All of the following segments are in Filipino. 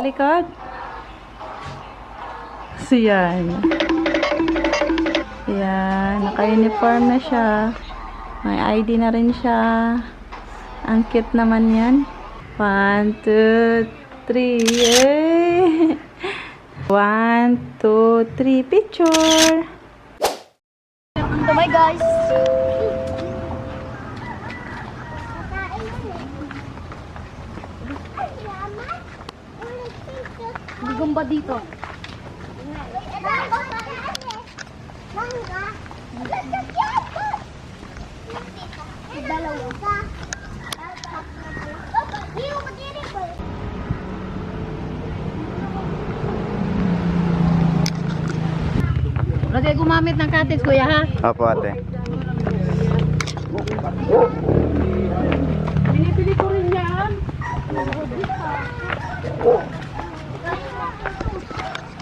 likod. So, yan. Yan. Naka-uniform na siya. May ID na rin siya. Ang cute naman yan. 1, 2, 3. Yay! 1, 2, 3. Picture! Bye guys! Bigong ba dito? Lagi gumamit ng cottage, kuya, ha? Opo, ate. Pinipili ko rin yan.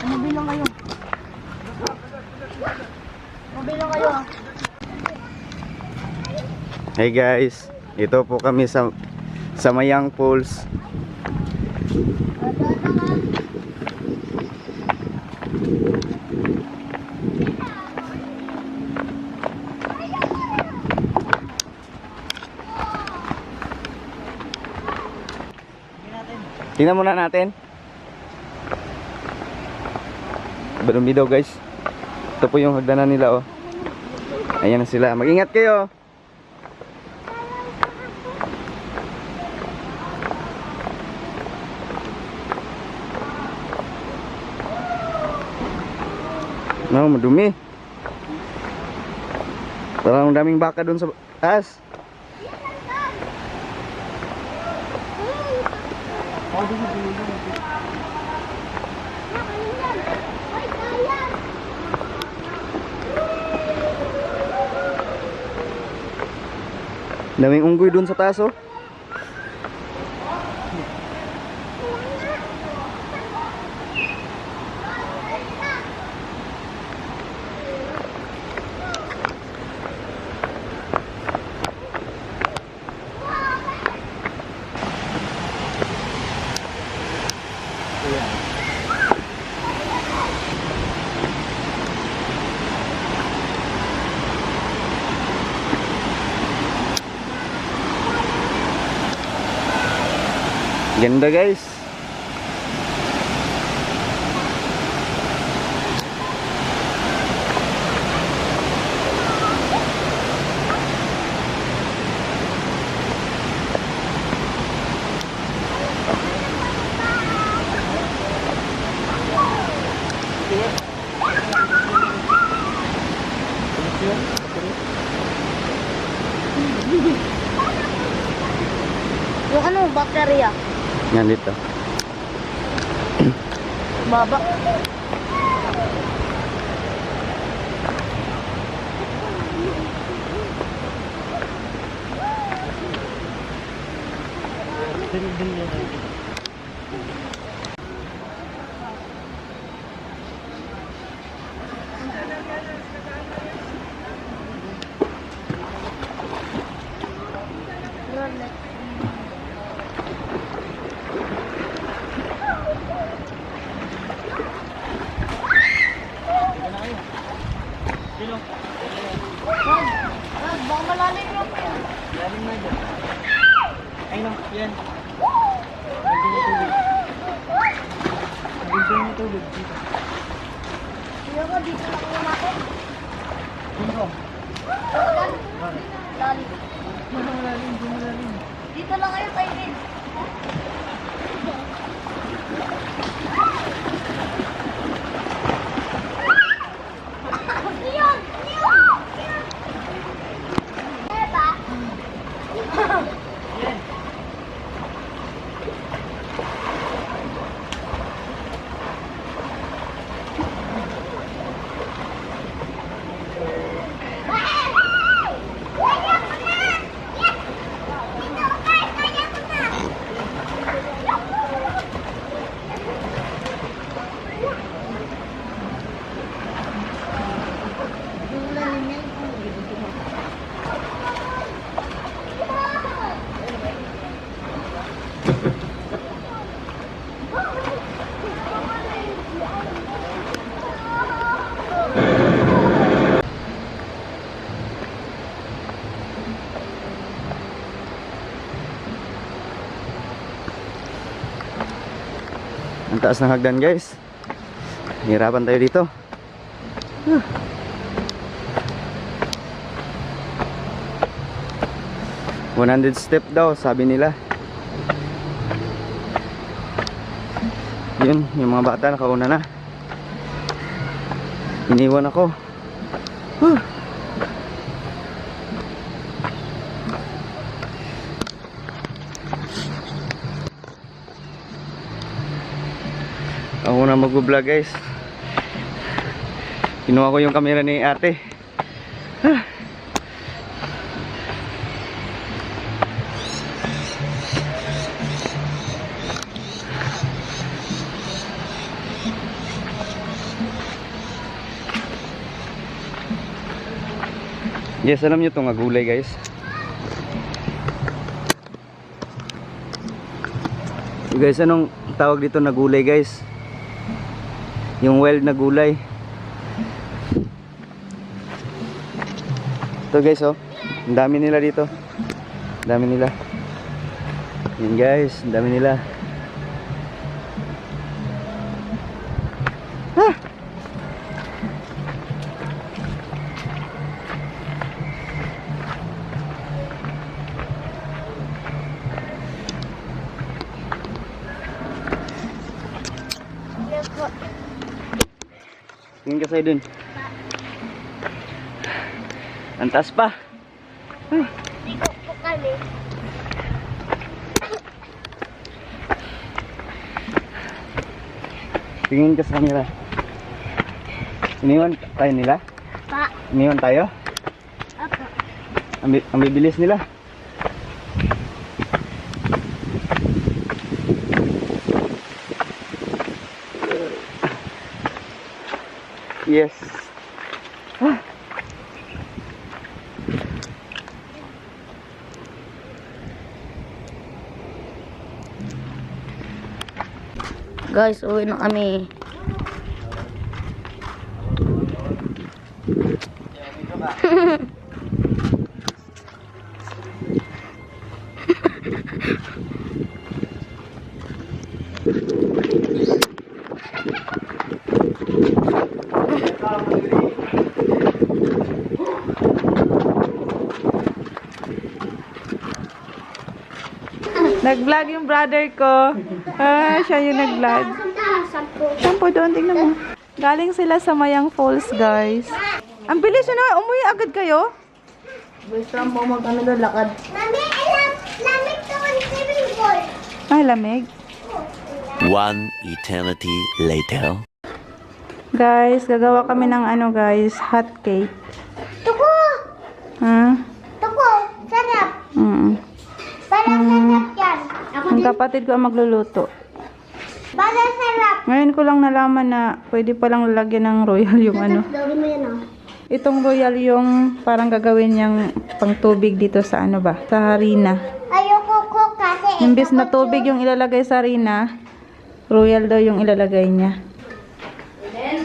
Ano bilang kayo? Ano bilang kayo? Hey guys, ito po kami sa Mayang Falls. Tingnan muna natin. Barumi daw guys. Ito po yung hagdanan nila, oh. Ayan na sila. Mag-ingat kayo. No, madumi. Parang daming baka dun sa taas. Daming unggoy dun sa taas, oh. Ganda guys. Yung ano, bacteria. Yan dito. Baba. Baka malalim lang po yan. Lalim na dyan. Ay no, yan. Nagding yung tubig. Nagding yung tubig dito. Hindi ko dito na kayo natin. Dito. Lalim. Malalim, di malalim. Dito lang kayo tayo din. Ang taas ng hagdan guys. Hirapan tayo dito. 100 step daw sabi nila. Yun, yung mga bata nakauna na. Iniwan ako. Ako na mag-vlog guys. Kinuha ko yung camera ni ate. Yes, alam nyo itong agulay guys. So guys, anong tawag dito na gulay guys? Yung wild na gulay. Ito guys oh. Ang dami nila dito. Ang dami nila. Yan guys, ang dami nila. Tingin ka sa'yo dun. Ang taas pa. Hindi ko po kami. Tingin ka sa camera. Iniwan tayo nila? Pa. Iniwan tayo? Apo. Ang bibilis nila. Yes. Guys, uwi na kami. Nag-vlog yung brother ko. Ah, siya yung nag-vlog. Sampo doon, tingnan mo. Galing sila sa Mayang Falls, guys. Ang bilis na, umuwi agad kayo? Guys, lang po mag-ano doon, lakad. Mami, lamig to ang swimming pool. Ay, lamig. One eternity later. Guys, gagawa kami ng ano, guys, hot cake. Tuko! Ha? Tuko! Sarap! Parang sarap yan. Ako Ang din. kapatid ko ang magluluto. Parang sarap. Ngayon ko lang nalaman na pwede palang lalagyan ng royal yung ano. Dawin mo yan ah. Itong royal yung parang gagawin niyang pangtubig dito sa ano ba? Sa harina. Ayoko ko kasi. Imbis na tubig yung ilalagay sa harina, royal daw yung ilalagay niya.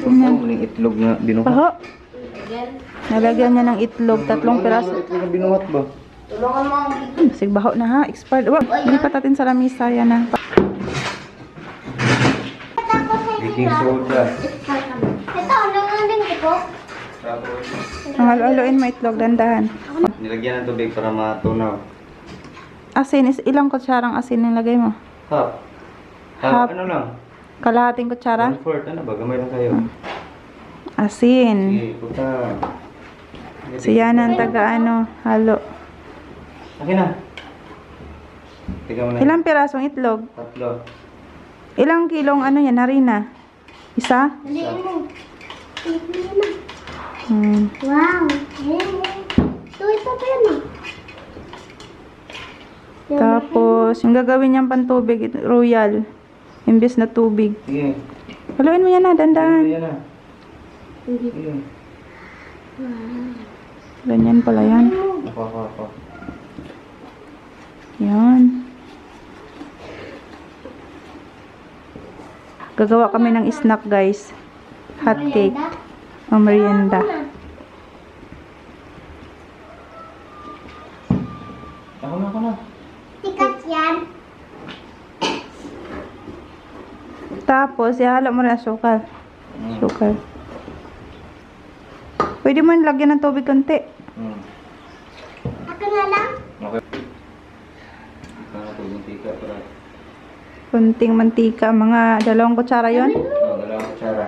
Ang itlog na binuhat. Paho. Nalagyan niya ng itlog, 3 piraso. Itlog na binuhat ba? Tulungan mo ang Sig baho na ha, expired. Wag, lipat natin sa lamisa yan na. ako sa Baking soda. Ito, ano nga din ko? Tapos, Ang halo-haloin mo itlog, dandahan. nilagyan ng tubig para matunaw. Asin, is ilang kutsarang asin nilagay mo? Half. Half. Ano lang? Kalahating kutsara? 1/4. Ano ba? Gamay lang kayo. Asin. Sige, puta. Si Yana ang taga ano, halo. Akin na. Tingnan mo na. Ilang pirasong itlog? 3. Ilang kilong ano yan, harina? Isa? Daliin mo. Hmm. Wow. Ito pa yan ah. Tapos, yung gagawin niyang pantubig, royal. Imbis na tubig. Sige. Haluin mo yan na, dandahan. Yan na. Sige. Ganyan pala yan. Ako. Yan. Gagawa kami ng snack, guys. Hot cake. O merienda. Ako na. Tikas yan. Tapos, ihalo mo rin ang sukal. Sukal. Pwede mo lagyan ng tubig konti. Ako na lang. Okay. Mantika para. Kunting mantika. Mga 2 kutsara yon. Dalawang kutsara.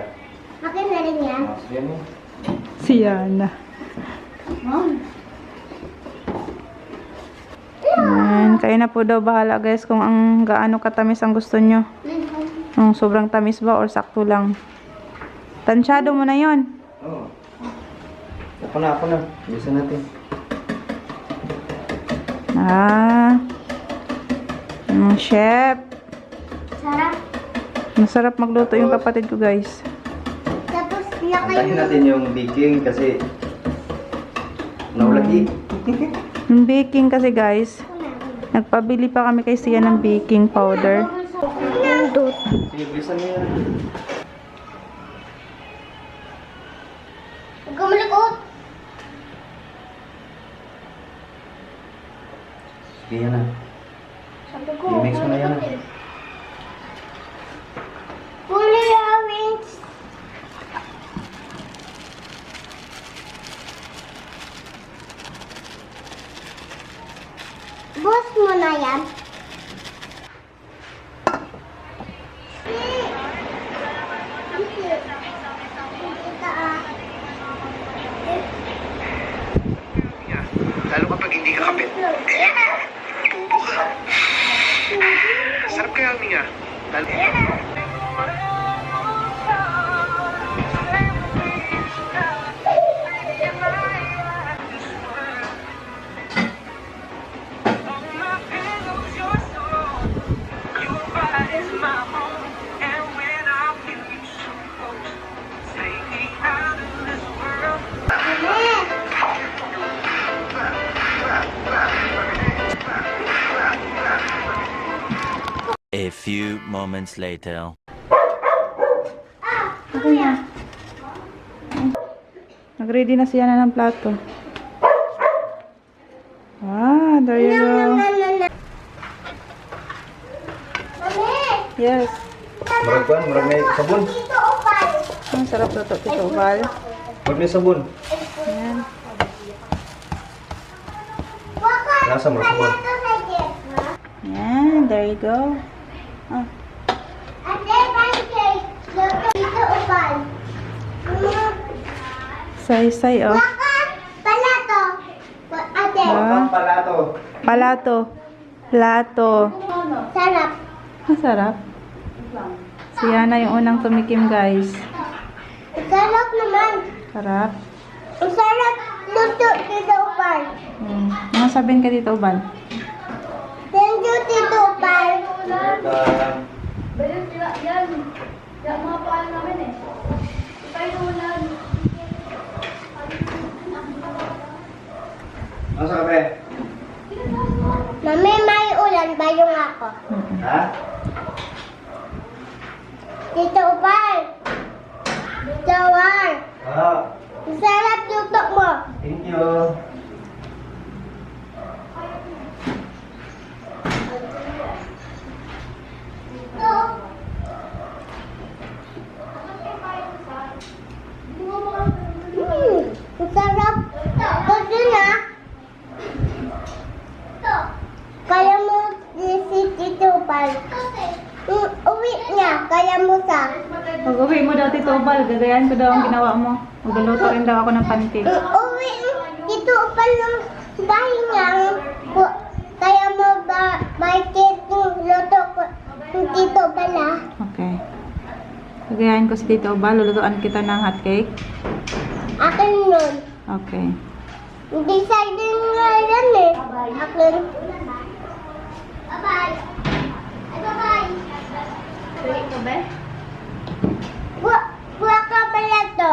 Akin na rin yan. Sige mo. Siyana. Ayan, kayo na po daw bahala guys kung ang gaano katamis ang gusto nyo. Kung sobrang tamis ba or sakto lang. Tansyado mo na yon. Oo. Ako na. Bisa natin. Chef. Sarap. Masarap magluto yung kapatid ko guys. Tapos, Antayin natin yung baking kasi naulagi. Yung baking kasi guys, nagpabili pa kami kay Siya ng baking powder. Sige, bilisan mo yan. Huwag ka malikot. Sige yan na. Sabi ko, I-mix mo na yan. fully arranged. Boss mo na yan. Lalo kapag hindi ka kapit. Tubo ka. Sarap kaya huminga. Lalo. A few moments later. Nag-ready na siya na ng plato. There you go. Yes. Murag kuan, murag may sabon. Dito, upal. Ang sarap luto, Tito Val. Murag may sabon. Ayan. Waka. Nasa mo sabon. Ito sa gitna. Ayan, there you go. Ate, pancake. Dito, upal. Say, oh. Waka. Palato. Ate. Ah, Palato. palato. Plato. Sarap. Masarap. Siya na yung unang tumikim, guys. Sarap naman. Sarap. Ang sarap luto dito, upal. Ano sabihin ka dito, Val? Thank you, Tito Upal. Ano sa kape? Mami, may ulan ba yung ako? Ha? Tito Upal. Jawar. Ah, Ang sarap luto mo. thank you. Ang sarap. Kasi na. Kaya mo si Tito Upal. Uwi niya. Kaya mo sa. Pag-uwi mo daw, Tito Val, gagayan ko daw ang ginawa mo. Magluluto rin daw ako ng pancake. Uwi Tito Upal ng bahay niya. Kaya mo ba bakit yung luto ko yung Tito Upal ah? Okay. Gagayan ko si Tito Val, lulutuan kita ng hot cake. Akin nun. Okay. Hindi sa'yo nga yan eh. Akin. Bye-bye. Bye-bye. Bye ka ba? Buwa ka pala to.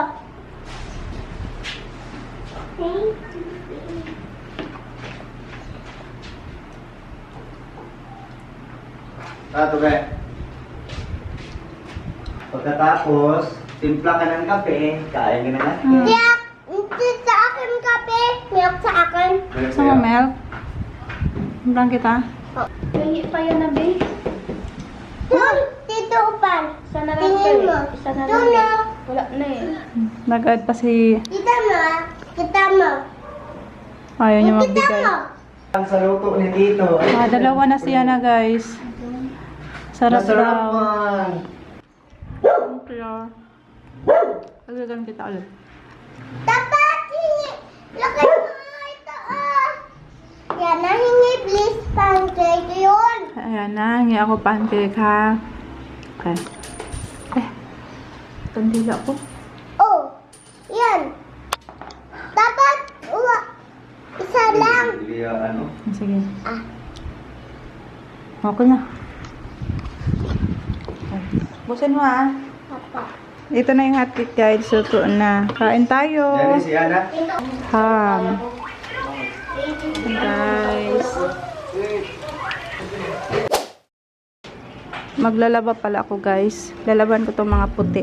Tato be. Pagkatapos, timpla ka ng kape, kain ka na natin. Tiyak, hindi sa akin kape. Milk sa akin. Gusto mo milk? Kumprang kita? Hindi pa yun na, babe. Tito Dito upan. Tingin mo. Doon o. Wala na eh. Nag-add pa si... Kita mo ah. Kita mo. Ayaw niya Kita magbigay. mo. Ang sa luto ni Tito. Dalawa na siya na guys. Sarap Masarap daw. man. Kaya... Agdagan kita ulit. Dapat hingi. Laki mo ito ah. Yan na hingi please pancake yun. Ayan na, hingi ako pancake ha. Okay. Tandila ko. Oh. Yan. Dapat isa lang. Sige. Ah. Okay na. Okay. Busin mo ha. Papa. Ito na yung hotcake guys. Luto na. Kain tayo. Yan si Ana. Ham. Guys. Maglalaba pala ako guys. Lalaban ko tong mga puti.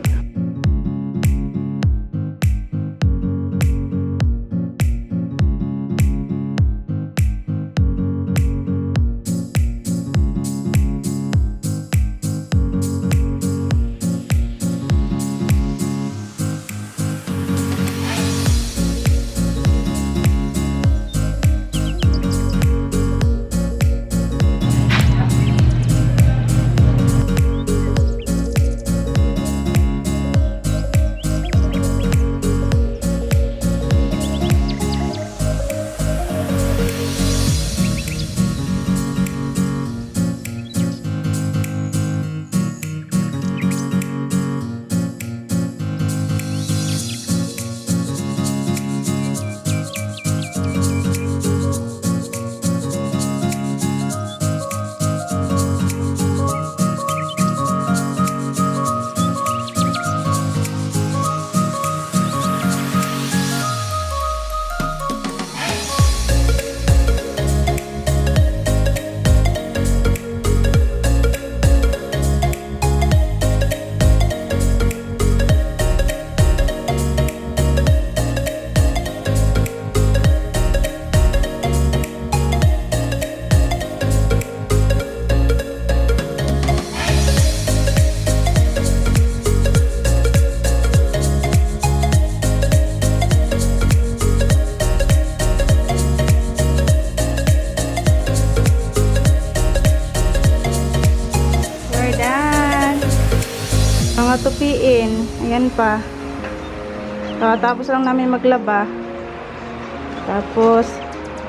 Mga tupiin. Ayan pa. Tapos lang namin maglaba. Tapos,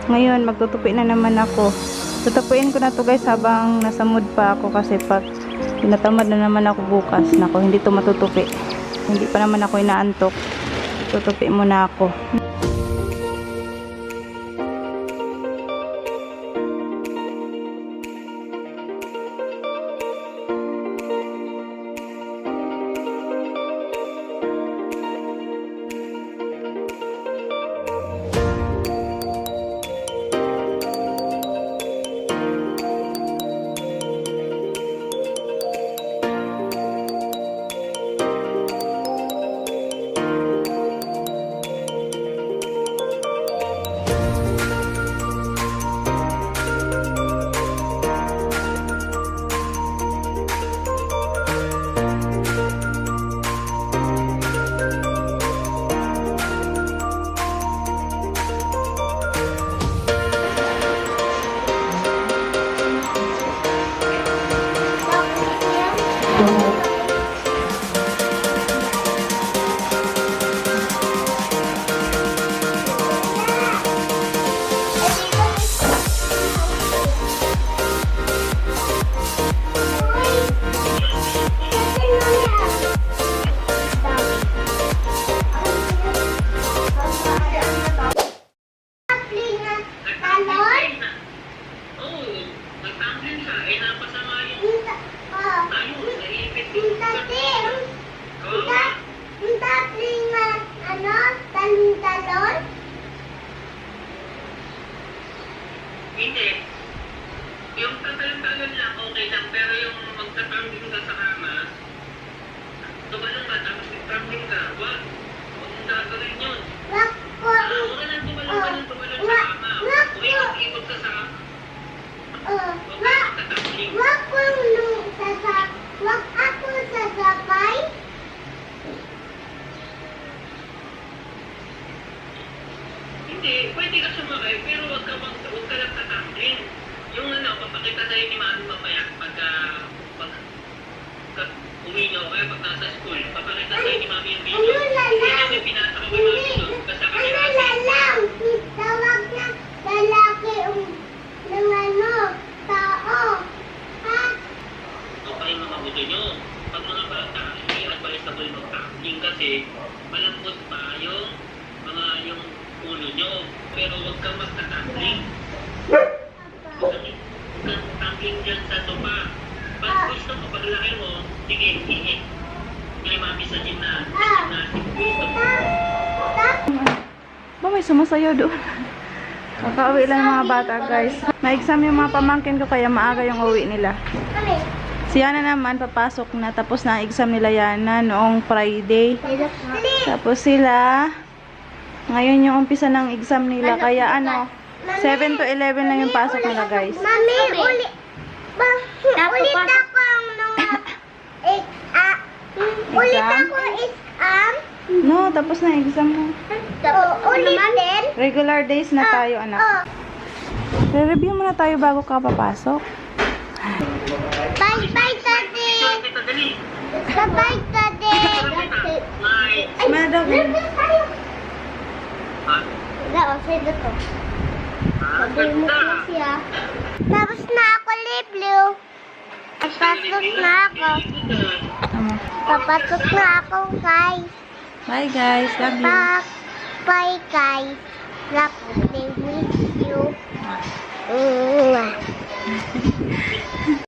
ngayon, magtutupi na naman ako. Tutupiin ko na to guys habang nasa mood pa ako kasi pag tinatamad na naman ako bukas. Nako, hindi to matutupi. Hindi pa naman ako inaantok. Tutupi muna ako. Hindi. Yung tatalon-talon lang, okay lang. Pero yung magtatambling ka sa kama, tumalong ka, tapos nagtambling ka, wag. Huwag mong gagawin yun. Huwag lang tumalong ka ng tumalong sa kama. Ikot-ikot ka sa kama. Huwag kang magtatambling. Wag Papakita sa'yo ni Mami mamaya pag uwi nyo kayo pag nasa school. Papakita sa'yo ni Mami yung video. Hindi yung pinasa ko kay Mami doon. Kasama ni Mami. Lang, tawag na lalaki ng ano, tao. Ha? Okay mga buto nyo. Pag mga bata, hindi advisable mag-tracking kasi malambot pa yung yung ulo nyo. Pero huwag kang magta-tackling. Huwag kang tackling dyan sa sopa. Pag gusto mo, paglaki mo, sige, hihit. Kaya Mami sa gym na, gusto mo. Ba, may sumasayaw doon. Kakauwi lang yung mga bata, guys. May exam yung mga pamangkin ko, kaya maaga yung uwi nila. Kami. Si Yana naman, papasok na. Tapos na ang exam nila Yana noong Friday. Tapos sila, ngayon yung umpisa ng exam nila. Kaya ano, 7 to 11 lang yung pasok nila, guys. Mami, ulit ako ang mga ulit Exam? ako exam. No, tapos na yung exam mo. Ulit din. Regular days na tayo, anak. Re-review muna tayo bago ka papasok. Bye, Daddy. Ito, dali. Bye, Daddy. Bye. Madam. Ha? Oo, sa'yo to. Sabi mo Ganda. kasi ah. Tapos na ako, Liblu. Papasok na ako. Papasok na ako, guys. Bye, guys. Love you. Bye, guys. Love you. Miss you.